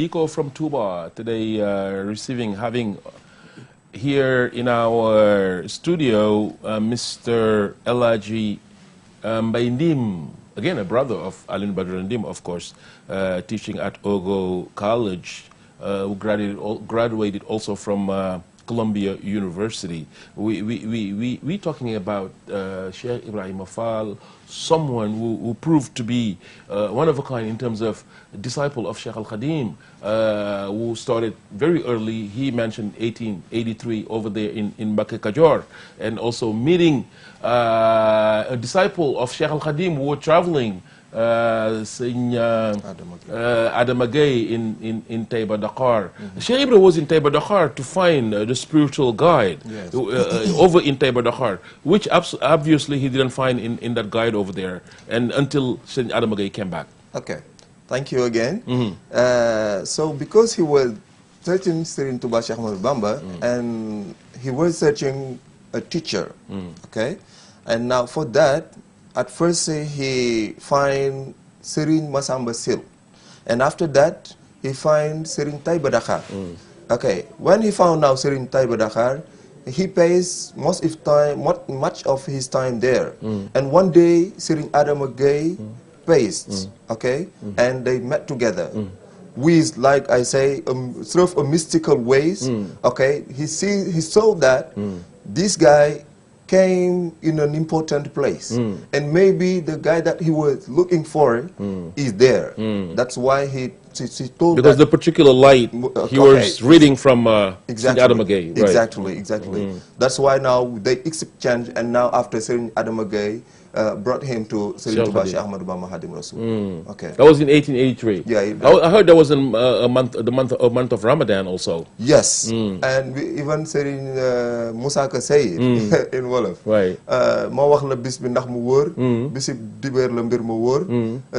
Iko from Tuba today, having here in our studio Mr. Elaji Mbaindim, again a brother of Alun Badrandim, of course, teaching at Ogo College, who graduated also from Columbia University. We talking about Sheikh Ibrahim Fall, someone who proved to be one of a kind in terms of disciple of Sheikh Al-Khadim, who started very early. He mentioned 1883 over there in Mbacke Kajor, and also meeting a disciple of Sheikh Al-Khadim who were traveling, Adam Agay in Taiba Dakar. Sheikh Ibra was in Taiba Dakar to find the spiritual guide, yes, over in Taiba Dakar, which obviously he didn't find in that guide over there, and until Sheikh Adam Agay came back. Okay, thank you again. So because he was searching Serigne Touba Cheikh Ahmadou Bamba, and he was searching a teacher, okay, and now for that, at first he find Serigne Massamba Sil, and after that he find Serigne Taiba Dakar. Okay, when he found now Serigne Taiba Dakar, he pays much of his time there. And one day Serigne Adama Gaye pays, okay, and they met together. With, like I say, sort of a mystical ways. Okay, he saw that this guy came in an important place, and maybe the guy that he was looking for is there. That's why he told, because the particular light he was reading from exactly, Adam Agay. Right. Exactly. That's why now they exchange, and now after Serigne Adam Agay brought him to Serigne Touba Cheikh Ahmadou Bamba Khadim Rasoul. Okay, that was in 1883. Yeah, I heard there was a month of Ramadan also. Yes, and even Serigne Moussa Ka say it in Wolof. Right. Ma wax la bis bi ndax mu wóor, bisi dibeer la mbir mu wóor,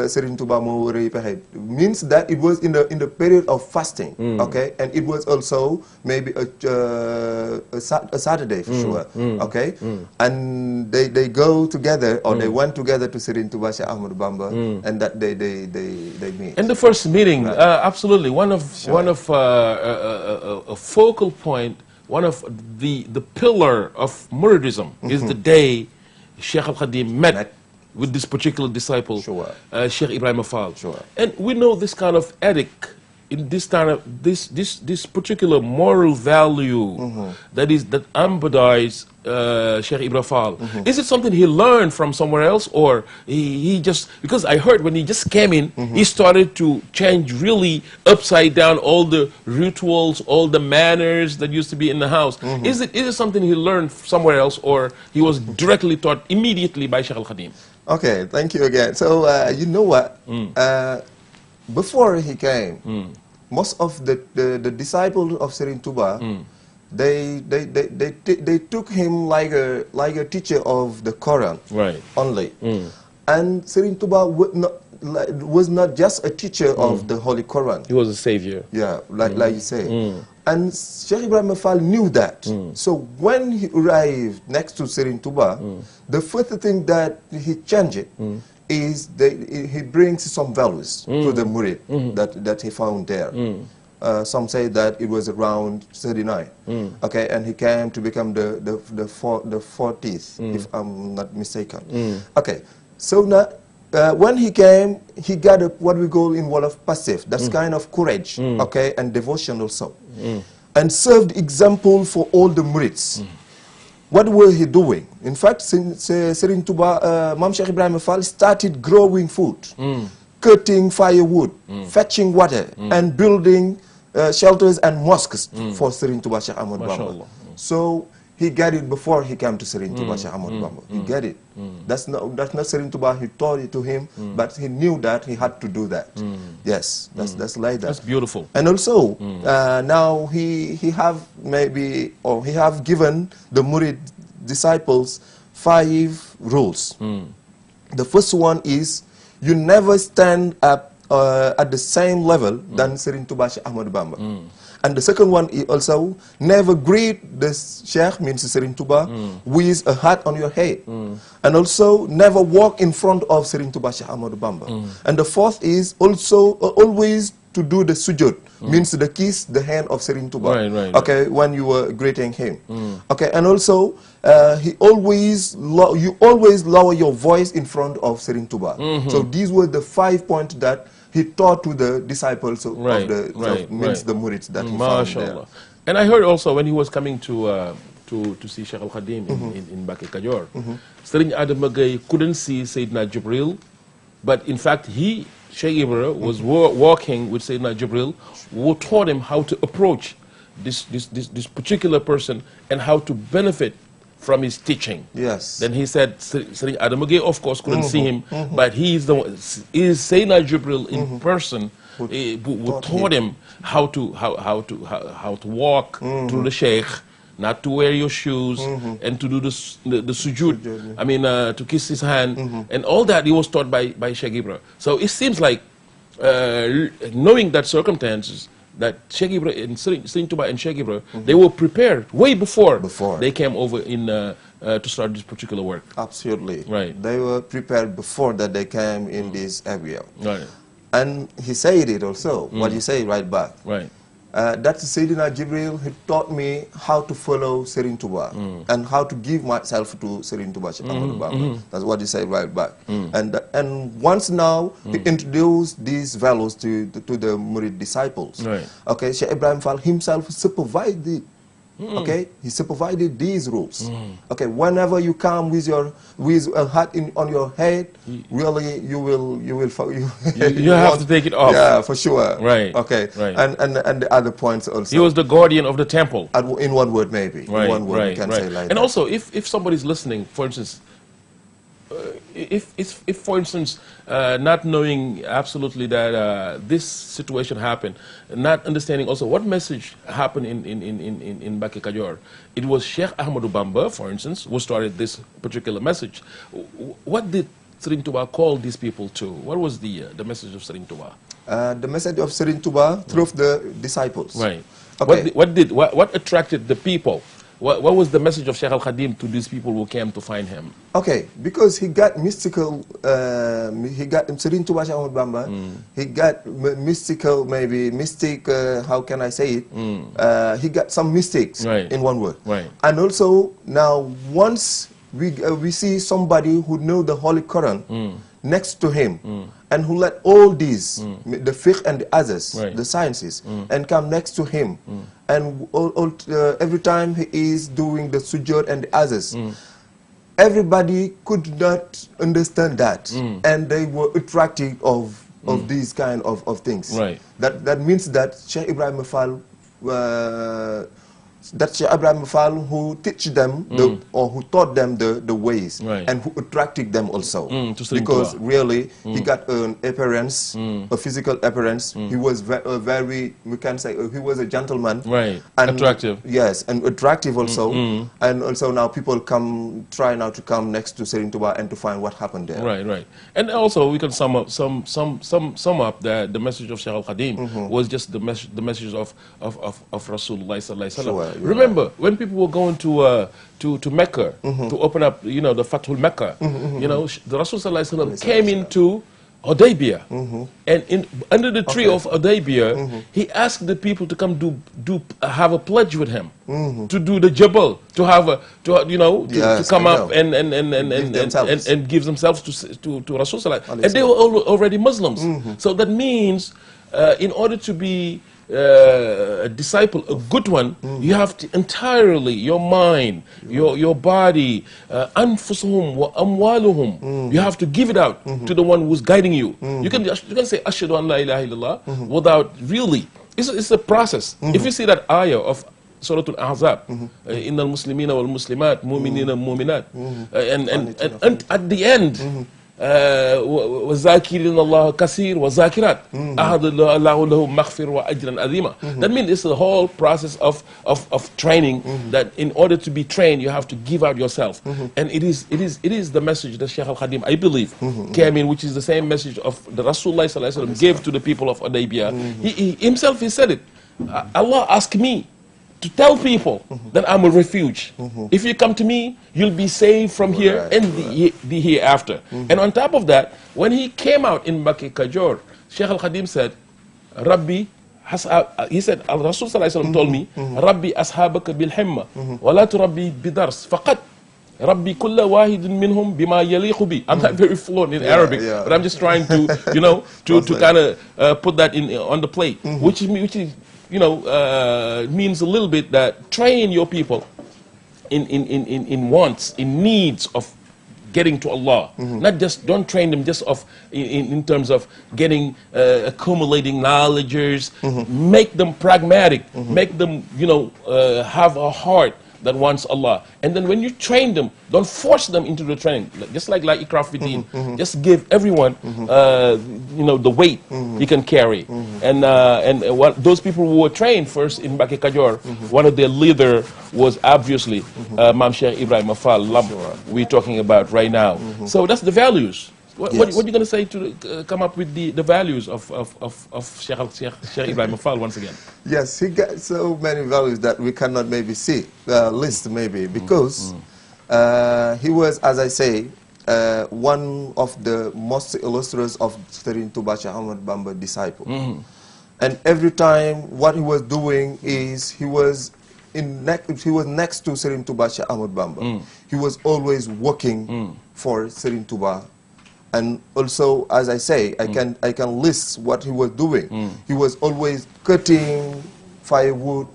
Serigne Touba mo wóor yi pexe. Means that it was in the period of fasting. Okay, and it was also maybe a Saturday for sure. Okay, and they go together, or they went together to Serigne Touba Cheikh Ahmadou Bamba, and that they meet. In the first meeting, right, absolutely, one of a focal point, one of the pillar of Muridism is the day Sheikh Al-Khadim met with this particular disciple, Sheikh Ibrahim Fall. And we know this kind of ethic, in this kind of this particular moral value that embodies Sheikh Ibrahim Fall. Is it something he learned from somewhere else, or he just, because I heard when he just came in, he started to change really upside down all the rituals, all the manners that used to be in the house. Is it something he learned somewhere else, or he was directly taught immediately by Sheikh Al-Khadim? Okay, thank you again. So you know what? Before he came, most of the disciples of Serigne Touba, they took him like a teacher of the Quran, right, only. And Serigne Touba was not just a teacher of the Holy Quran. He was a savior. Yeah, like you say. And Sheikh Ibrahim Fall knew that. So when he arrived next to Serigne Touba, the first thing that he changed is he brings some values to the murid that he found there. Some say that it was around 39. Okay, and he came to become the 40th, if I'm not mistaken. Okay, so now when he came, he got what we call in Wolof passive. That's kind of courage, okay, and devotion also, and served example for all the murids. What were he doing? In fact, Serigne Touba, Mam Sheikh Ibrahim Fall started growing food, cutting firewood, fetching water, and building shelters and mosques for Serigne Touba Cheikh Ahmadou Bamba. So he got it before he came to Serigne Touba Cheikh Ahmadou Bamba. He got it. That's not Serigne Touba. He taught it to him, but he knew that he had to do that. Yes, that's like that. That's beautiful. And also now he have given the Murid disciples 5 rules. The first one is you never stand up at the same level than Serigne Touba Cheikh Ahmadou Bamba. And the second one is also never greet the Sheikh, means Serigne Touba, with a hat on your head. And also never walk in front of Serigne Touba Cheikh Ahmadou Bamba. And the fourth is also always to do the sujud, means the kiss the hand of Serigne Touba. Right. Okay, when you were greeting him. Okay, and also you always lower your voice in front of Serigne Touba. So these were the 5 points that he taught to the disciples of the Murids that he found there. And I heard also when he was coming to see Sheikh Al Khadim in Mbacké Kadior, Serigne Adama Gaye couldn't see Sayyidina Jibril, but in fact Sheikh Ibra was walking with Sayyidina Jibril, who taught him how to approach this particular person and how to benefit from his teaching. Yes. Then he said, Serigne Adama Gaye, of course, couldn't see him, but he is Sayyidina Jibril in person who taught him how to walk through the Sheikh, not to wear your shoes, and to do the sujud. I mean, to kiss his hand, and all that he was taught by Sheikh Ibra. So it seems like, knowing that circumstances, that Sheikh Ibra and Serigne Touba and Sheikh Ibra, they were prepared way before they came over to start this particular work. Absolutely. Right. They were prepared before that they came in this area. Right. And he said it also, what you say right back. Right. That Sayyidina Jibril, he taught me how to follow Serigne Touba and how to give myself to Serigne Touba. That's what he said right back. And once now he introduced these values to the Murid disciples. Right. Okay, Sheikh Ibrahim Fall himself supervised it. Okay, he supervised these rules. Okay, whenever you come with a hat on your head, really you have to take it off. Yeah, for sure. Right. Okay. Right. And the other points also. He was the guardian of the temple. In one word, maybe. Right. In one word, right. we can right. say like and that. also, if somebody's listening, for instance, if for instance, not knowing absolutely that this situation happened, not understanding also what message happened in Mbacké Kadior, it was Sheikh Ahmadou Bamba, for instance, who started this particular message. What did Serigne Touba call these people to? What was the message of Serigne Touba? The message of Serigne Touba through the disciples. Right. Okay. What attracted the people? What was the message of Sheikh Al Khadim to these people who came to find him? Okay, because he got mystical, he got Serigne Touba Sheikh Ahmadou Bamba, he got mystical, maybe mystic, how can I say it? He got some mystics in one word. Right. And also, now once we see somebody who know the Holy Quran next to him, and who let all these, the fiqh and the others, the sciences, and come next to him, and every time he is doing the sujood and the others, everybody could not understand that, and they were attracted of these kind of things. Right. That means that Sheikh Ibrahim Fall, who teach them or who taught them the ways, and who attracted them also, because really he got an appearance, a physical appearance. He was very, we can say, he was a gentleman, and attractive. Yes, and attractive also, and also now people try now to come next to Serigne Touba and to find what happened there. Right. And also we can sum up that the message of Sheikh Al Khadim was just the message of Rasulullah sallallahu alaihi wasallam. Remember, when people were going to Mecca to open up, the Fathul Mecca, the Rasul sallallahu alaihi wasallam came into Hudaybiyah, and under the tree of Hudaybiyah, he asked the people to come have a pledge with him, to do the Jabal, to come up and give themselves to Rasul sallallahu alaihi wasallam, and they were already Muslims. So that means, in order to be a disciple, a good one, you have to entirely, your mind, your body, anfusuhum wa amwaluhum, you have to give it out to the one who's guiding you. You can say ashhadu an la ilaha illallah without really, it's a process. If you see that ayah of Surah Al-Ahzab, Innal Muslimina wal Muslimat, Mu'minina Mu'minat, and at the end, وَذَاكِرِينَ اللَّهَ كَثِيرٌ وَذَاكِرَاتٍ أَعَدَ اللَّهُ لَهُمْ مَغْفِرَةً وَأَجْرًا عَظِيمًا. That means it's the whole process of training, that in order to be trained, you have to give out yourself. And it is the message that Sheikh Al Khadim, I believe, came in, which is the same message of the Rasulullah sallallahu alaihi wasallam gave to the people of Hudaybiyah. He himself, he said it. Allah asked me to tell people that I'm a refuge. If you come to me, you'll be saved from here and the hereafter. And on top of that, when he came out in Mbacké Kadior, Sheikh Al Khadim said, Rabbi, he said, Rasul sallallahu alaihi wasallam told me, Rabbi ashabaka bil himma, wala turabbi bidars, faqat. Rabbi kulla wahidin minhum bima yaliqu bi. I'm not very fluent in Arabic, but I'm just trying to, you know, to kind of put that in on the plate, which is, you know, means a little bit that train your people in wants, in needs of getting to Allah. Not just, don't train them just of in terms of getting accumulating knowledges. Make them pragmatic. Make them, you know, have a heart that wants Allah. And then when you train them, don't force them into the training. Just like Ikraf Fiddin, just give everyone, you know, the weight he can carry. And what those people who were trained first in Mbacke Kadior, one of their leader was obviously Mam Sheikh Ibrahim Fall we're talking about right now. So that's the values. What are you going to say to come up with the values of Sheikh Ibrahim Fall once again? Yes, he got so many values that we cannot maybe see, list maybe, because he was, as I say, one of the most illustrious of Serigne Touba Cheikh Ahmadou Bamba disciple. And every time what he was doing is he was next to Serigne Touba Cheikh Ahmadou Bamba. He was always working for Serigne Touba. And also, as I say, I can list what he was doing. He was always cutting firewood.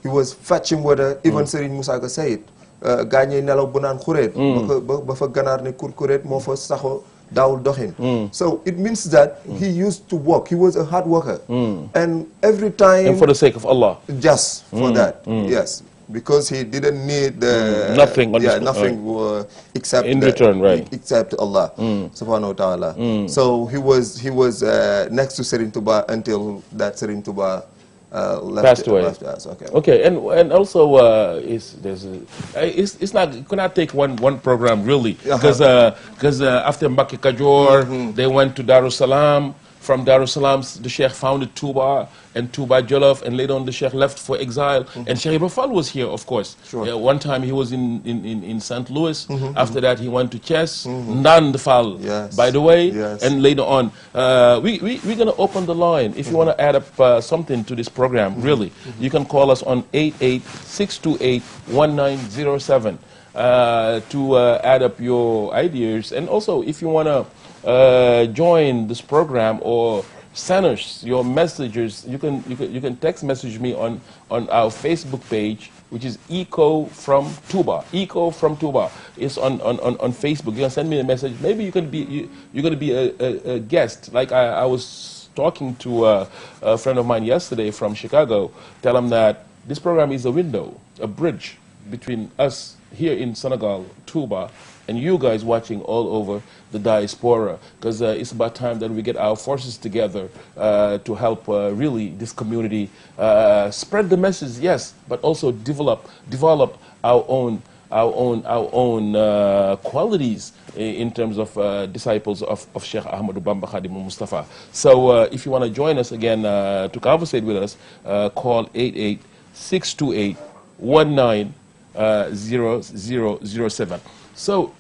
He was fetching water. Even Serigne Moussa Ka said, "Gaañe nelaw bu naan xureet ba fa ganaar ne kurkureet moo fa saxo daawul doxin." So it means that he used to work. He was a hard worker, and every time. And for the sake of Allah. Just for that, yes. Because he didn't need nothing, nothing except in return, right? Except Allah, Subhanahu wa Taala. So he was next to Serigne Touba until that Serigne Touba passed away. Left us. Okay. Okay, and also it's not, you cannot take one program really, because after Mbacke Kadior they went to Darussalam. From Darussalam, the Sheikh founded Touba and Touba Jolof, and later on the Sheikh left for exile. And Sheikh Ibrahim Fall was here, of course. Sure. One time he was in St. Louis. After that he went to Chess, Ndan Fall, by the way. And later on, we're going to open the line. If you want to add up something to this program, really, you can call us on 88-628-1907 to add up your ideas. And also, if you want to join this program or send us your messages, you can text message me on our Facebook page, which is Eco from Touba. Eco from Touba is on Facebook. You can send me a message. Maybe you're going to be a guest. Like I was talking to a friend of mine yesterday from Chicago. Tell him that this program is a window, a bridge between us here in Senegal, Touba, and you guys watching all over the diaspora, because it's about time that we get our forces together to help really this community spread the message, yes, but also develop our own qualities in terms of disciples of Sheikh Ahmadou Bamba Khadimul Mustafa. So if you want to join us again to conversate with us, call 88-628-1907. So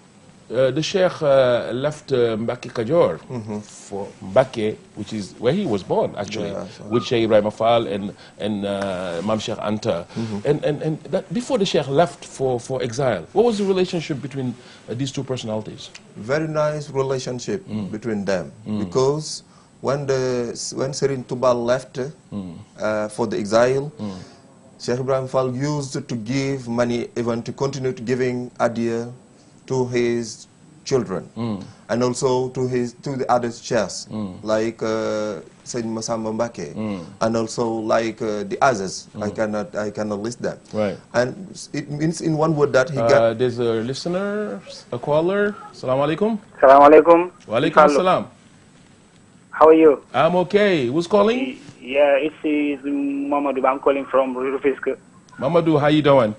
the Sheikh left Mbacke Kadior for Mbacke, which is where he was born, actually, with Sheikh Ibrahim Fall and Mam Sheikh Anta. And that before the Sheikh left for exile, what was the relationship between these two personalities? Very nice relationship between them, because when Serigne Touba left for the exile, Sheikh Ibrahim Fall used to give money, even to continue to giving adiyah to his children, and also to the other sheikhs, like Sayyid Massamba Mbacke, and also like the others. I cannot list them. Right. And it means in one word that he got. There's a listener, a caller. Assalamu alaikum. Assalamu alaikum. Wa alaikum assalam. How are you? I'm okay. Who's calling? Yeah, it's Mamadou. I'm calling from Rufisque. Mamadou, how you doing?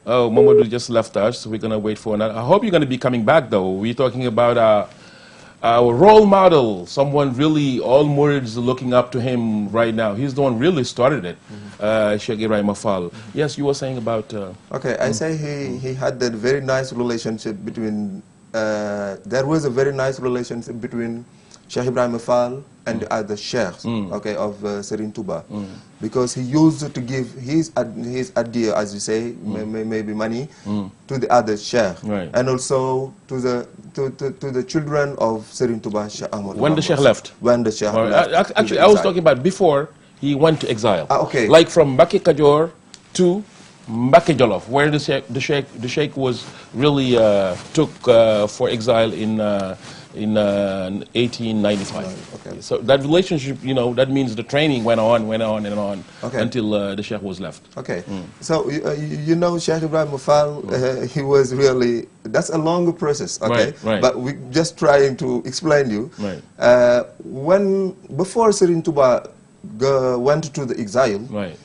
Oh, Mamadou just left us, so we're going to wait for another. I hope you're going to be coming back, though. We're talking about our role model, someone really, all Murids are looking up to him right now. He's the one who really started it, Sheikh Ibrahim Fall. Yes, you were saying about... Okay, I say he had that very nice relationship between... there was a very nice relationship between Sheikh Ibrahim Fall and the other sheikhs, okay, of Serigne Touba, because he used to give his idea, as you say, maybe money, to the other sheikh, and also to the children of Serigne Touba. Sheikh Ahmad when the sheikh left. When the sheikh left. Actually, I was talking about before he went to exile. Okay. Like from Mbacké Kadior to Mbacké Jolof, where the sheikh was really took for exile in 1895. Okay. So that relationship, that means the training went on until the sheikh was left. Okay. So Sheikh Ibrahim Fall, he was really, that's a longer process. Okay. Right. But we just trying to explain you. Right. Before Serigne Touba went to the exile. Right.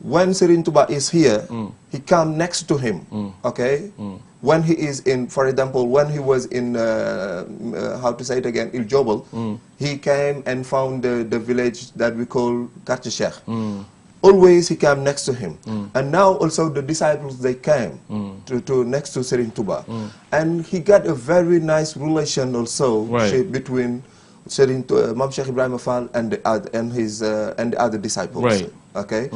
When Serigne Touba is here, he come next to him, okay? When he is in, for example, when he was in, how to say it again, Il Jobel, he came and found the village that we call Quartier Cheikh. Always he came next to him. And now also the disciples, they came to next to Serigne Touba. And he got a very nice relation also between Mam Sheikh Ibrahim Fall and the other disciples. Right. Okay.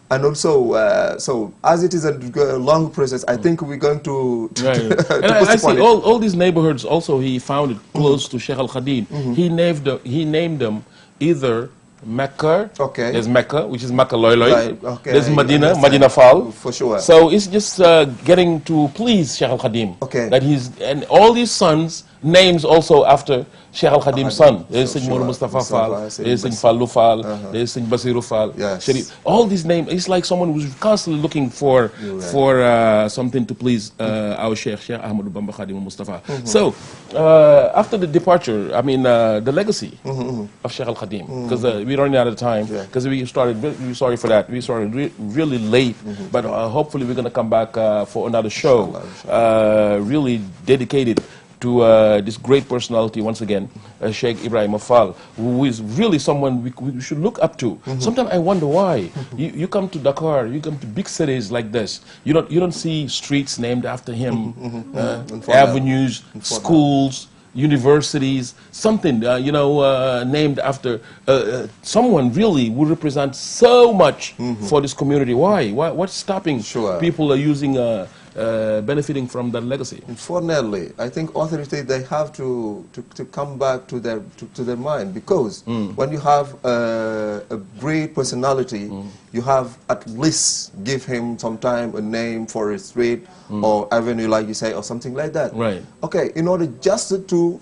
And also, so as it is a long process, I think we're going to and I see all these neighborhoods also he founded close to Sheikh Al Khadim. He named them either Mecca, there's Mecca, which is Mecca Loy Loy. There's Medina, Medina Fall. For sure. So it's just getting to please Sheikh Al Khadim. That and all these sons names also after Sheikh Al Khadim's son. There's Seigne Mourou Mustafa Fall, there's Seigne Fallou Fall, there's Seigne Basirou Fall, Sharif. All these names, it's like someone who's constantly looking for something to please our Sheikh Ahmadou Bamba Khadim Mustafa. So after the departure, I mean the legacy of Sheikh Al Khadim, because we're running out of time, because we started, we're sorry for that, we started really late, but hopefully we're going to come back for another show, really dedicated to this great personality once again, Sheikh Ibrahim Fall, who is really someone we should look up to. Sometimes I wonder why. You come to Dakar, you come to big cities like this, you don't see streets named after him, avenues, schools, universities, something named after someone really who represents so much for this community. Why? What's stopping people using benefiting from that legacy? Unfortunately, I think authorities, they have to come back to their mind, because when you have a great personality, you have at least give him sometime a name for a street or avenue, like you say, or something like that. Right. Okay, in order just to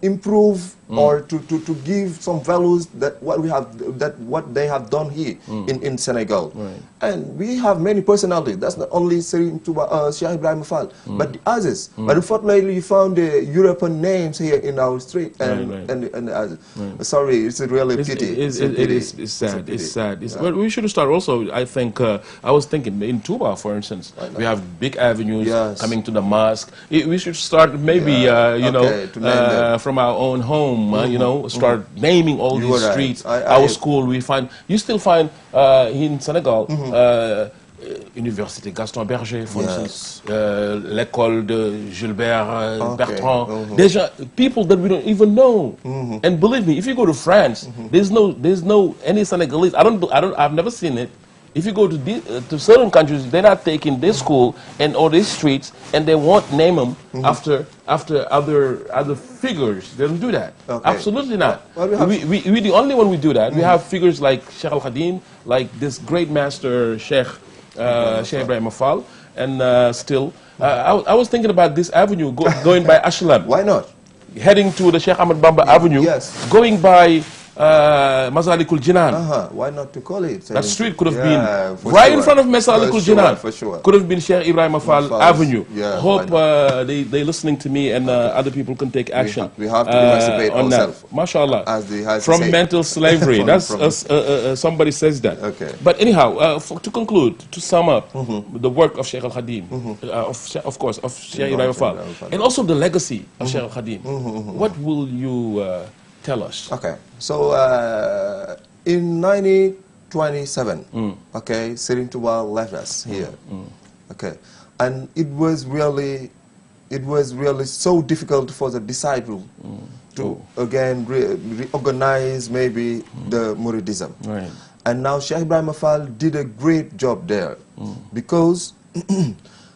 improve or to give some values that what they have done here in Senegal. Right. And we have many personalities. That's not only Serigne Touba, Sheikh Ibrahim Fall, but the others. But unfortunately, you found the European names here in our street and the others. Sorry, it's a really pity. It's sad. It's sad. But we should start also. I think I was thinking in Touba, for instance, we have big avenues coming to the mosque. We should start maybe from our own home. Start naming all these streets. Our school, you still find in Senegal. Université Gaston Berger, for instance, l'école de Gilbert Bertrand. Déjà, people that we don't even know. And believe me, if you go to France, there's no any Senegalese. I've never seen it. If you go to certain countries, they're not taking this school or these streets, and they won't name them after other figures. They don't do that. Absolutely not. We the only one we do that. We have figures like Sheikh Al Khadim, like this great master Sheikh Ibrahim Fall, and still, I was thinking about this avenue going by Ashlam. Why not? Heading to the Sheikh Ahmad Bamba Avenue, going by Masalikul Jinan. Why not to call it? That street could have been right in front of Masalikul Jinan. For sure. Could have been Sheikh Ibrahim Fall Avenue. Hope they're listening to me and other people can take action. We have to emancipate ourselves. MashaAllah. From mental slavery. That's somebody says that. But anyhow, to conclude, to sum up the work of Sheikh Al Khadim, of course, of Sheikh Ibrahim Fall, and also the legacy of Sheikh Al Khadim, what will you tell us? Okay, so in 1927, Serigne Touba left us here. And it was really so difficult for the disciple to again reorganize maybe the Muridism. Right. And now Sheikh Ibrahim Fall did a great job there because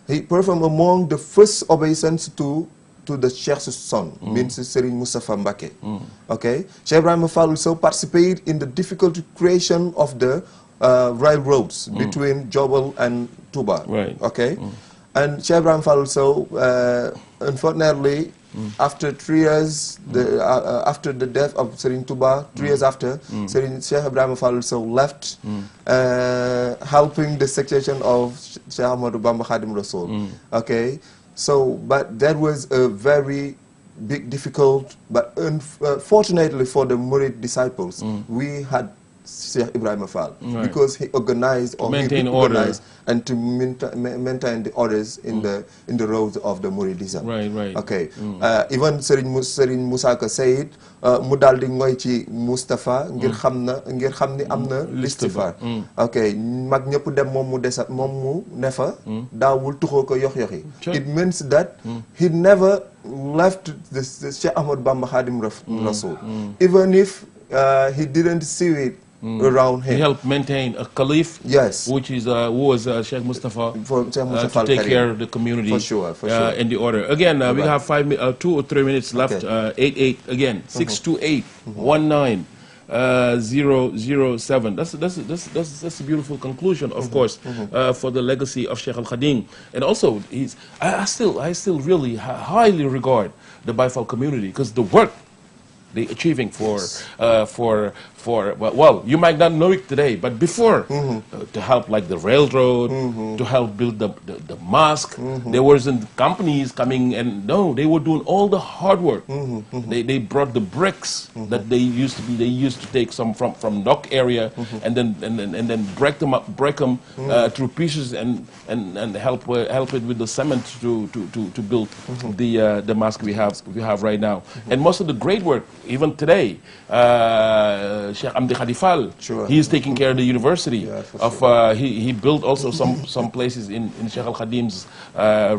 he performed among the first obeisance to the Sheikh's son, means Serigne Moustapha Mbake. Okay, Sheikh Ibrahim Fall also participated in the difficult creation of the railroads between Jobel and Touba. Right. Okay, and Sheikh Ibrahim Fall also, unfortunately, after 3 years, after the death of Serigne Touba, 3 years after, Sheikh Ibrahim Fall also left, helping the succession of Sheikh Ahmadou Bamba Khadim Rasoul. Okay, so but that was a very big, difficult, but unfortunately for the Murid disciples, we had Sheikh Ibrahim Fall because he organized or maintain he organized and to maintain the orders in the roads of the Muridism. Right, right. Okay. Even Serigne Moussa Ka said mu daal di ngoy ci Moustapha ngir xam ni am na listifar. Okay, mag ñëpp dem moom mu desat moom mu ne fa daawul tuxoo ko yox yoxi. It means that he never left the Cheikh Ahmadou Bamba Khadim Rasoul, even if he didn't see it around him. He helped maintain a caliph, yes, which is who was Sheikh Mustafa, to take care of the community, for sure, for sure. in the order. Again, we have 2 or 3 minutes left. Okay. 88 again, 628-19-007. That's a beautiful conclusion, of course, for the legacy of Sheikh Al Khadim. And also, I still really highly regard the Baifal community because the work they achieving well, you might not know it today, but before, to help like the railroad, to help build the mosque, there wasn't companies coming and no, they were doing all the hard work. They brought the bricks that they used to take some from dock area and then break them through pieces and help it with the cement to build the mosque we have right now. And most of the great work, even today, Sheikh Amdi Khadifal, sure. he is taking care of the university. Sure. He built also some places in Sheikh Al Khadim's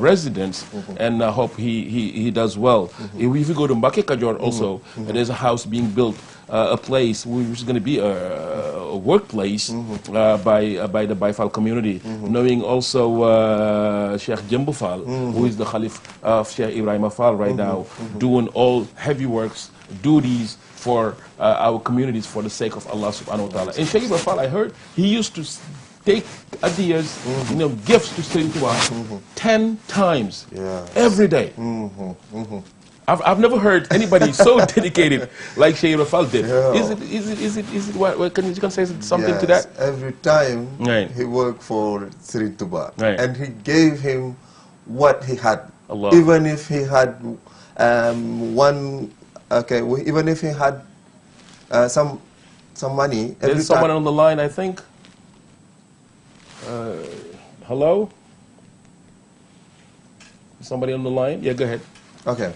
residence, and I hope he does well. If you go to Mbake Kajor also, there's a house being built, a place which is going to be a workplace by the Baifal community, knowing also Sheikh Jembu Fall, who is the Khalif of Sheikh Ibrahim Fall right now, doing all heavy works, duties for our communities for the sake of Allah subhanahu wa ta'ala. And Sheikh Ibrahim Fall, I heard, he used to take adiyas, gifts to Serigne Touba 10 times every day. I've never heard anybody so dedicated like Sheikh Ibrahim Fall did. Is it what can you say something to that? Every time he worked for Serigne Touba, and he gave him what he had. Allah. Even if he had even if he had some money. There's someone on the line, I think. Hello? Somebody on the line? Yeah, go ahead. Okay.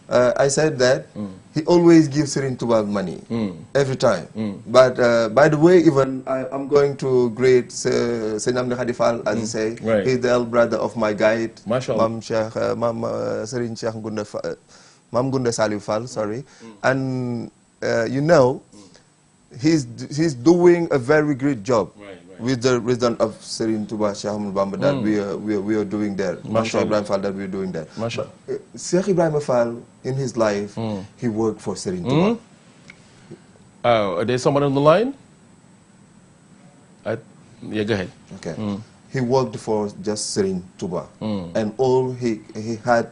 I said that he always gives Serigne Touba money every time. But by the way, even I'm going to greet Serigne Amdi Khadifal, as you say. He's the elder brother of my guide, Mam Serigne Cheikh Mam Gunda Salih Fall, sorry. And he's doing a very great job with the resident of Serigne Touba Cheikh Ahmadou Bamba that we are doing there. Sheikh Ibrahim Fall that we are doing there. Sheikh Ibrahim Fall in his life, he worked for Serigne Touba. There's someone on the line? Yeah, go ahead. Okay. He worked for just Serigne Touba, and all he had,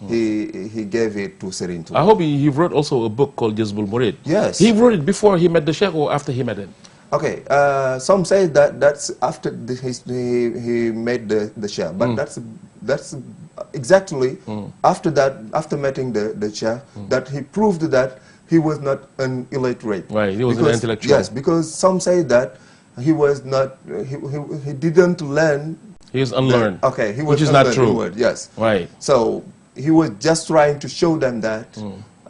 he gave it to Serigne Touba. I hope he wrote also a book called Jazbul Murid. Yes. He wrote it before he met the Sheikh or after he met him? Okay, some say that's after he made the Sheikh, but that's exactly after that, after meeting the Sheikh, that he proved that he was not an illiterate. Right, he was an intellectual. Yes, because some say that he was not, he didn't learn. He was unlearned. He was which is not true. Word, yes. Right. So he was just trying to show them that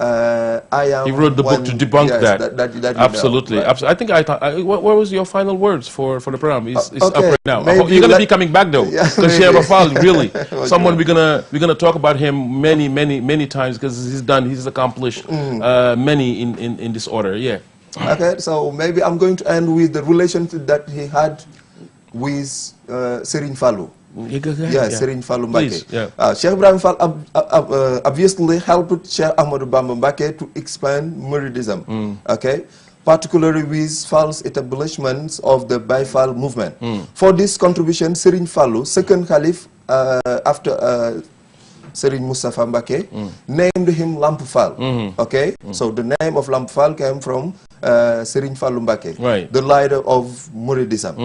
I am. He wrote the book to debunk yes, that. that Absolutely. you know, right. I think what was your final words for the program? It's up okay, right now. maybe You're gonna be coming back though, Yeah, because maybe. Cheikh Rafal, really, Okay. someone we're gonna talk about him many times because he's accomplished many in this order. Yeah. Okay, so maybe I'm going to end with the relationship that he had with Serigne Fallou. Yeah, Serigne Fallou Mbacké. Cheikh Ibrahima Fall obviously helped Cheikh Ahmadou Bamba Mbacké to expand Mouridism. Okay, particularly with Fall's establishments of the Baye Fall movement. For this contribution, Serigne Fallou, second caliph after Serigne Moustapha Mbacké, named him Lamp Fall. Okay, so the name of Lamp Fall came from Serigne Fallou Mbacké, the leader of Mouridism.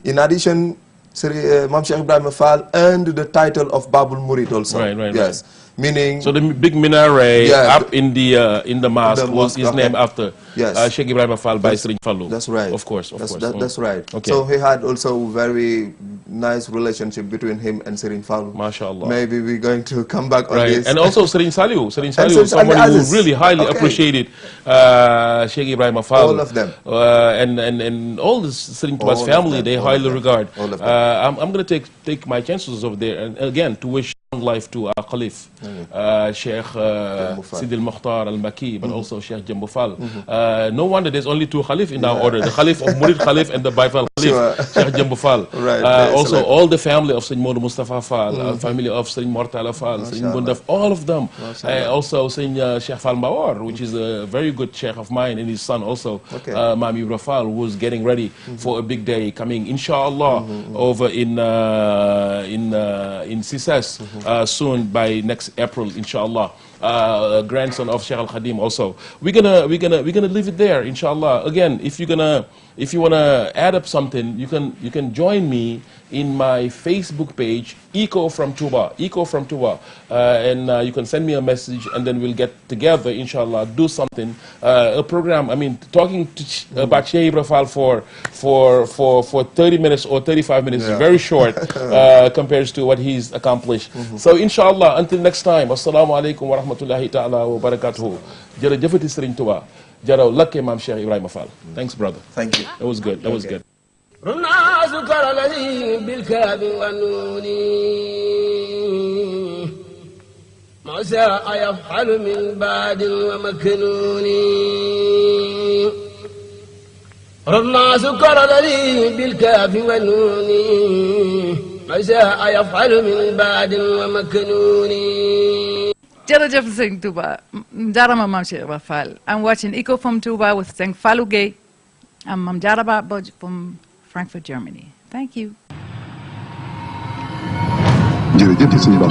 In addition, Mam Cheikh Ibrahima Fall earned the title of Babul Murid also. Yes, meaning. So the big minaret up in the mosque was named after Cheikh Ibrahima Fall by Serigne Fallou. That's right. Of course. That's right. Okay. So he had also very nice relationship between him and Serigne Fallou. MashaAllah. Maybe we're going to come back on this. And also Serigne Saliou, someone who really highly appreciated Cheikh Ibrahima Fall. All of them. And all the Serigne Touba's family, they highly regard. All of them. I'm going to take my chances over there, and again, to wish long life to our Khalif, Sheikh Sidi al-Mukhtar al-Makki, but also Sheikh Jembo Fall. No wonder there's only two Khalif in our order, the Khalif of Murid Khalif and the Baye Fall Khalif, Sheikh Jembo Fall. Also, all the family of Serigne Modou Mustafa Fall, family of Serigne Mortala Fall, Serigne Bundaf, all of them. Also, Serigne Sheikh Fall Mbawar, which is a very good Sheikh of mine, and his son also, Mami Ibra Fall, who's getting ready for a big day coming, inshallah, over in Sises soon by next April, inshallah. Grandson of Sheikh Al Khadim also. We're gonna leave it there, inshallah. Again, if you wanna add up something, you can join me in my Facebook page, Eco from Touba, and you can send me a message, and then we'll get together, inshallah, do something, a program. I mean, talking about Cheikh Ibra Fall for 30 minutes or 35 minutes is very short compared to what he's accomplished. So, inshallah, until next time, assalamu alaikum wa rahmatullahi ta'ala wa barakatuhu. Jërëjëfati Serigne Touba. Jaraw lakke Maam Cheikh Ibrahima Fall. Thanks, brother. Thank you. That was good. That was good. الناس كالذي بالكاب والنون ما شاء يفعل من بعد ومكنون الناس كالذي بالكاب والنون ما شاء يفعل من بعد ومكنون. Jërëjëf Serigne Touba. Jarama Mam Cheikh Ibra Fall. I'm watching Eco from Touba with Serigne Fallou Gueye. I'm Mam Jaraba Boj from Frankfurt, Germany. Thank you. Jërëjëf Serigne Ba.